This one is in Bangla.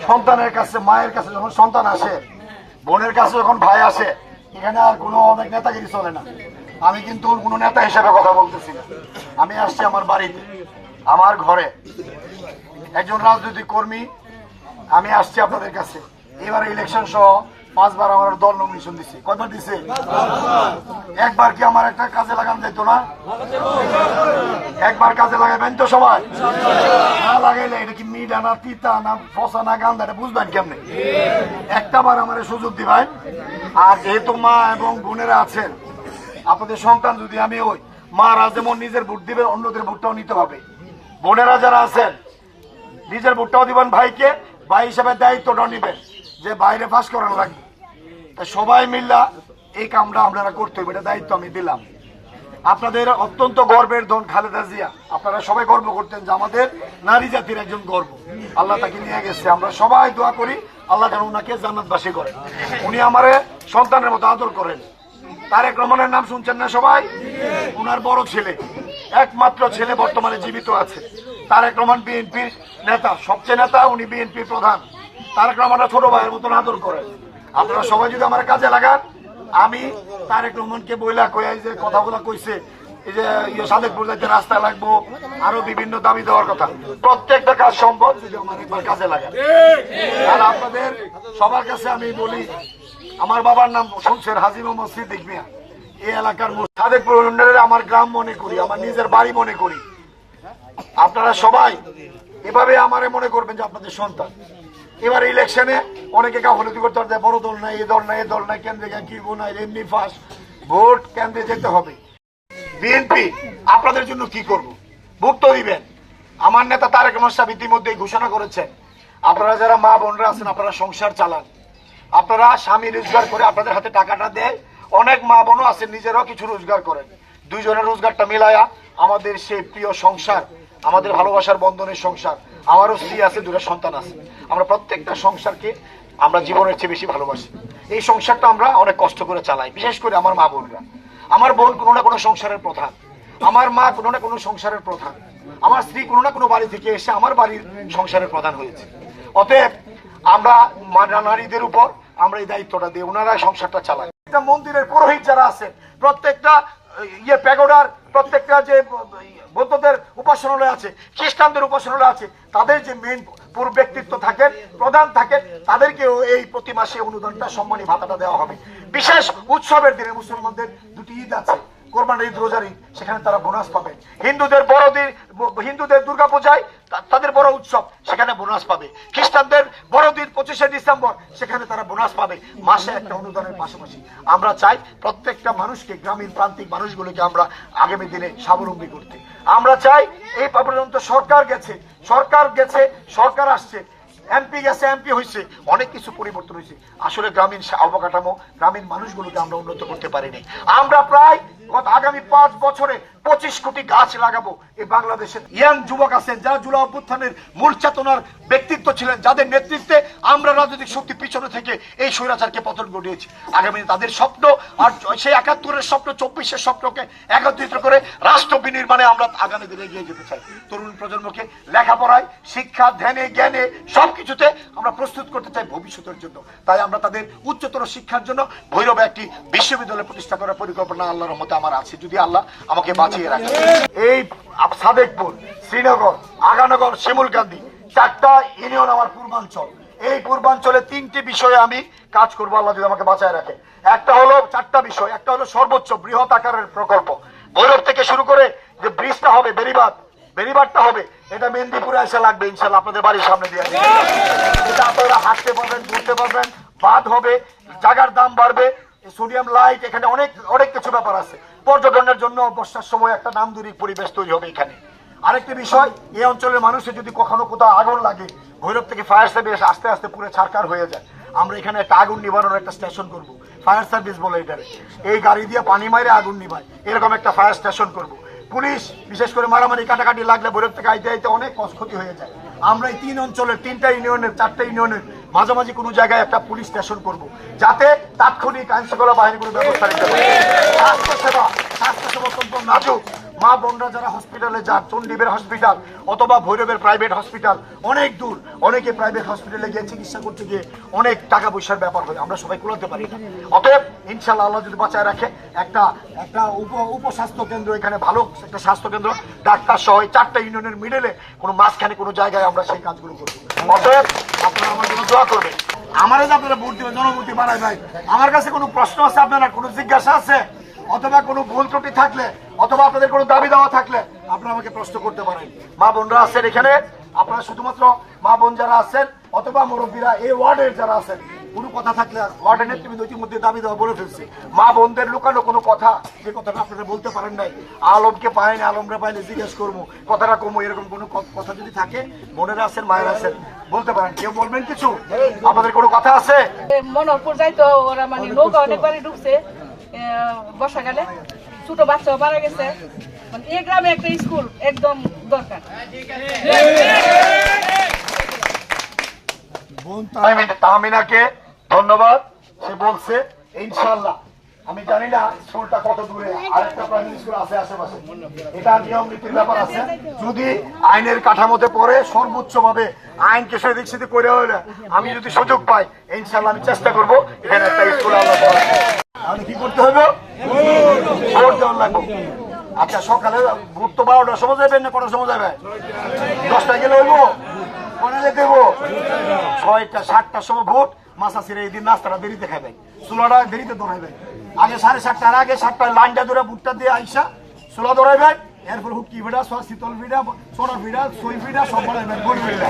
সন্তানের কাছে, মায়ের কাছে যখন সন্তান আসে, বোনের কাছে যখন ভাই আসে, এখানে আর কোনো অনেক নেতাগিরি চলে না। আমি কিন্তু কোনো নেতা হিসেবে কথা বলতেছি না। আমি আসছি আমার বাড়িতে, আমার ঘরে, একজন রাজনৈতিক কর্মী। আমি আসছি আপনাদের কাছে। এবারে ইলেকশন সহ 5 বার আমার দল নমিনেশন দিচ্ছে। কয়বার দিছে? একবার কি আমার একটা কাজে লাগানো যেত না? একবার কাজে লাগাবেন তো সবাই? না লাগাইলে এটা কি মিডা না তিতা না ফসা না গান্দা, এটা বুঝবেন কেমনে? একটা বার আমার সুযোগ দিবেন। আর যেহেতু মা এবং বোনেরা আছেন, আপনাদের সন্তান যদি আমি ওই মারা যেমন নিজের ভোট দিবে, অন্যদের ভোটটাও নিতে হবে। বোনেরা যারা আছেন নিজের ভোটটাও দিবেন ভাইকে, ভাই হিসাবে দায়িত্বটাও নিবেন যে বাইরে পাস করানো লাগবে। সবাই মিল্লা এই কামটা আপনারা করতে হবে, এটা দায়িত্ব আমি দিলাম। আপনাদের অত্যন্ত গর্বের ধন খালেদা জিয়া, আপনারা সবাই গর্ব করতেন যে আমাদের নারী জাতির একজন গর্ব। আল্লাহ তাকে নিয়ে গেছে, আমরা সবাই দোয়া করি আল্লাহ যেন উনাকে জান্নাতবাসী করেন। উনি আমারে সন্তানের মতো আদর করেন। তারেক রহমানের নাম শুনছেন না সবাই? উনার বড় ছেলে, একমাত্র ছেলে বর্তমানে জীবিত আছে। তারেক রহমান বিএনপির নেতা, সবচেয়ে নেতা, উনি বিএনপির প্রধান। তারেক রহমানরা ছোট ভাইয়ের মতন আদর করেন। আপনারা সবাই যদি আমার কাজে লাগান, আমি তারেক রহমানকে বইলা কই যে কথাগুলো কইছে, এই যে সাদেকপুর যাইতে রাস্তা লাগবো, আরো বিভিন্ন দাবি দেওয়ার কথা, প্রত্যেকটা কাজ সম্ভব যদি আমার একবার কাজে লাগান। আর আপনাদের সবার কাছে আমি বলি, আমার বাবার নাম শুনছেন হাজী মোহাম্মদ সিদ্দিক মিয়া। এই এলাকার সাদেকপুর ইউনিয়নের আমার গ্রাম মনে করি, আমার নিজের বাড়ি মনে করি। আপনারা সবাই এভাবে আমারে মনে করবেন যে আপনাদের সন্তান। এবার ইলেকশনে অনেকে গাফলতি করতে পারছে, বড় দল নাই, এ দল নাই, এ দল নাই, কেন্দ্রে কি নাই, এমনি ফাঁস ভোট কেন্দ্রে যেতে হবে। বিএনপি আপনাদের জন্য কি করব? ভোট তো দিবেন। আমার নেতা তারেক রহমান সাহেব ইতিমধ্যে ঘোষণা করেছেন, আপনারা যারা মা বোনরা আছেন, আপনারা সংসার চালান, আপনারা স্বামী রোজগার করে আপনাদের হাতে টাকাটা দেয়। অনেক মা বোনও আছেন নিজেরাও কিছু রোজগার করেন। দুইজনের রোজগারটা মিলায়া আমাদের সেই প্রিয় সংসার, আমাদের ভালোবাসার বন্ধনের সংসার, আমারও স্ত্রী আছে, 2টা সন্তান আছে, আমরা প্রত্যেকটা সংসারকে আমরা জীবনের চেয়ে বেশি ভালোবাসি। এই সংসারটা আমরা অনেক কষ্ট করে চালাই, বিশেষ করে আমার মা বোনরা। আমার বোন কোনো না কোনো সংসারের প্রধান, আমার মা কোনো না কোনো সংসারের প্রধান, আমার স্ত্রী কোনো না কোনো বাড়ি থেকে এসে আমার বাড়ির সংসারের প্রধান হয়েছে। অতএব আমরা নারীদের উপর আমরা এই দায়িত্বটা দিই, ওনারা সংসারটা চালায়। মন্দিরের পুরোহিত যারা আছেন, প্রত্যেকটা প্যাগোডার, প্রত্যেকটা যে বৌদ্ধদের উপাসনালয় আছে, খ্রিস্টানদের উপাসনালয় আছে, তাদের যে মেইন ব্যক্তিত্ব থাকেন, প্রধান থাকেন, তাদেরকেও এই প্রতি মাসে অনুদানটা, সম্মানী ভাতাটা দেওয়া হবে। বিশেষ উৎসবের দিনে মুসলমানদের 2টি ঈদ আছে, কোরবান ঈদ, রোজার ঈদ, সেখানে তারা বোনাস পাবে। হিন্দুদের বড়দিন, হিন্দুদের দুর্গাপূজায় তাদের বড় উৎসব, সেখানে বোনাস পাবে। খ্রিস্টানদের বড়দিন 25শে ডিসেম্বর, সেখানে তারা বোনাস পাবে। মাসে একটা অনুদানের পাশাপাশি আমরা চাই প্রত্যেকটা মানুষকে, গ্রামীণ প্রান্তিক মানুষগুলোকে আমরা আগামী দিনে স্বাবলম্বী করতে। আমরা চাই, এই পর্যন্ত সরকার গেছে, সরকার আসছে, এমপি গেছে, এমপি হয়েছে, অনেক কিছু পরিবর্তন হয়েছে। আসলে গ্রামীণ অবকাঠামো, গ্রামীণ মানুষগুলোকে আমরা উন্নত করতে পারিনি। আমরা প্রায় আগামী 5 বছরে 25 কোটি গাছ লাগাবো। এই বাংলাদেশের ইয়াং যুবক আছেন, যারা জুলাই অভ্যুত্থানের মূল চেতনার ব্যক্তিত্ব ছিলেন, যাদের নেতৃত্বে আমরা রাজনৈতিক শক্তি পিছনে থেকে এই স্বৈরাচারকে পতন ঘটিয়েছি। আগামী তাদের স্বপ্ন, আর সেই 71-এর স্বপ্ন, 24-এর স্বপ্নকে একত্রিত করে রাষ্ট্র বিনির্মাণে আমরা আগামী দিনে এগিয়ে যেতে চাই। তরুণ প্রজন্মকে লেখাপড়ায়, শিক্ষা, ধ্যানে, জ্ঞানে, সবকিছুতে আমরা প্রস্তুত করতে চাই ভবিষ্যতের জন্য। তাই আমরা তাদের উচ্চতর শিক্ষার জন্য ভৈরবে একটি বিশ্ববিদ্যালয় প্রতিষ্ঠা করার পরিকল্পনা আল্লাহর রহমতে আমার আছে, যদি আল্লাহ আমাকে বাঁচিয়ে রাখে। এই সাদেকপুর, শ্রীনগর, আগানগর, শিমুলকান্দি 4টা ইউনিয়ন আমার পূর্বাঞ্চল। এই পূর্বাঞ্চলে 3টি বিষয়ে আমি কাজ করবো, আল্লাহ যদি আমাকে বাঁচায় রাখে। একটা হলো 4টা বিষয়, একটা হলো সর্বোচ্চ বৃহৎ আকারের প্রকল্প। ভৈরব থেকে শুরু করে যে ব্রিজটা হবে, বেরিবাদটা হবে, এটা মেদিনীপুরে এসে লাগবে ইনশাল্লাহ, আপনাদের বাড়ির সামনে দিয়ে এটা আপনারা হাঁটতে পারবেন, ঘুরতে পারবেন। বাঁধ হবে, জায়গার দাম বাড়বে, সোডিয়াম লাইট, এখানে অনেক কিছু ব্যাপার আছে। পর্যটনের জন্য বর্ষার সময় একটা নান্দনিক পরিবেশ তৈরি হবে এখানে। আরেকটি বিষয়, এই অঞ্চলের মানুষের যদি কখনো কোথাও আগুন লাগে, ভৈরব থেকে ফায়ার সার্ভিস আস্তে আস্তে পুরো ছারকার হয়ে যায়। আমরা এখানে একটা আগুন নিবারণের একটা স্টেশন করব, ফায়ার সার্ভিস বলে এটারে। এই গাড়ি দিয়ে পানি মারে আগুন নিবায়, এরকম একটা ফায়ার স্টেশন করব। পুলিশ বিশেষ করে মারামারি কাটাকাটি লাগলে ভৈরব থেকে আইতে আইতে অনেক ক্ষতি হয়ে যায়। আমরা এই 3 অঞ্চলের 3টা ইউনিয়নের 4টা ইউনিয়নের মাঝামাঝি কোনো জায়গায় একটা পুলিশ স্টেশন করব, যাতে তাৎক্ষণিক আইনশৃঙ্খলা বাহিনীগুলোর ব্যবস্থা নিতে পারে। স্বাস্থ্যসেবা অত্যন্ত নাজুক, মা বোনরা যারা হসপিটালে যান, চণ্ডীবের হসপিটাল অথবা ভৈরবের প্রাইভেট হসপিটাল, অনেক দূর, অনেকে প্রাইভেট হসপিটালে গিয়ে চিকিৎসা করতে গিয়ে অনেক টাকা পয়সার ব্যাপার হয়, আমরা সবাই কুলাতে পারি না। অতএব ইনশাল্লাহ আল্লাহ যদি বাঁচায় রাখে, একটা একটা উপস্বাস্থ্য কেন্দ্র, এখানে ভালো একটা স্বাস্থ্য কেন্দ্র, ডাক্তার সহ 4টা ইউনিয়নের মিডলে কোনো মাঝখানে কোনো জায়গায় আমরা সেই কাজগুলো করবো। অতএব আপনারা আমার জন্য দোয়া করবেন। আমারে যে আপনারা ভোট দিবেন, জনমূর্তি বানায় ভাই, আমার কাছে কোনো প্রশ্ন আছে, আপনারা কোনো জিজ্ঞাসা আছে, অথবা কোনো ভুল ত্রুটি থাকলে, অথবা আপনাদের কোনো দাবি দেওয়া থাকলে আপনারা আমাকে প্রশ্ন করতে পারেন। মা বোনরা আছেন এখানে, আপনারা শুধুমাত্র মা বোন যারা আছেন অথবা মুরব্বীরা এই ওয়ার্ডের যারা আছেন, কোনো কথা থাকলে ওয়ার্ডের নেতৃবৃন্দ ইতিমধ্যে দাবি দেওয়া বলে ফেলছে। মা বোনদের লুকানো কোনো কথা, যে কথাটা আপনারা বলতে পারেন নাই, আলমকে পাইনি, আলমরা পাইলে জিজ্ঞেস করবো, কথাটা কমো, এরকম কোনো কথা যদি থাকে, বোনেরা আছেন, মায়েরা আছেন, বলতে পারেন। কেউ বলবেন কিছু? আপনাদের কোনো কথা আছে? মনোহরপুর যাইতো, ওরা মানে নৌকা অনেকবারই ঢুকছে বর্ষাকালে, ছোট বাচ্চা মারা গেছে, মানে এই গ্রামে একটা স্কুল একদম দরকার। তাহমিনাকে ধন্যবাদ, সে বলছে ইনশাআল্লাহ। আমি জানি না স্কুলটা কত দূরে, আরেকটা প্রাইমারি স্কুল আছে আশেপাশে, এটা নিয়ম নীতির ব্যাপার আছে। যদি আইনের কাঠামোতে পড়ে, সর্বোচ্চ ভাবে আইনকে সেদিক সেদিক করে হলে, আমি যদি সুযোগ পাই ইনশাআল্লাহ আমি চেষ্টা করবো এখানে একটা স্কুল আল্লাহ। তাহলে কি করতে হবে? ভোট দেওয়ার লাগবে। আচ্ছা, সকালে ভোট তো 12টার সময় যাবেন না কটার সময় যাবে? 10টায় গেলে হইব? কনে যেতে হইব? 6টা 7টার সময় ভোট। মাসা ছিঁড়ে এই দিন নাস্তাটা দেরিতে খাবেন, চুলাটা দেরিতে ধরাইবেন। আগে 7:30টার আগে 7টায় লাইনটা ধরে ভুট্টা দিয়ে আইসা চুলা ধরাইবেন, এরপর হুটকি ভিড়া, শীতল ভিড়া, সোনা ভিড়া, সই ভিড়া সব বাড়াইবেন, গোল ভিড়া।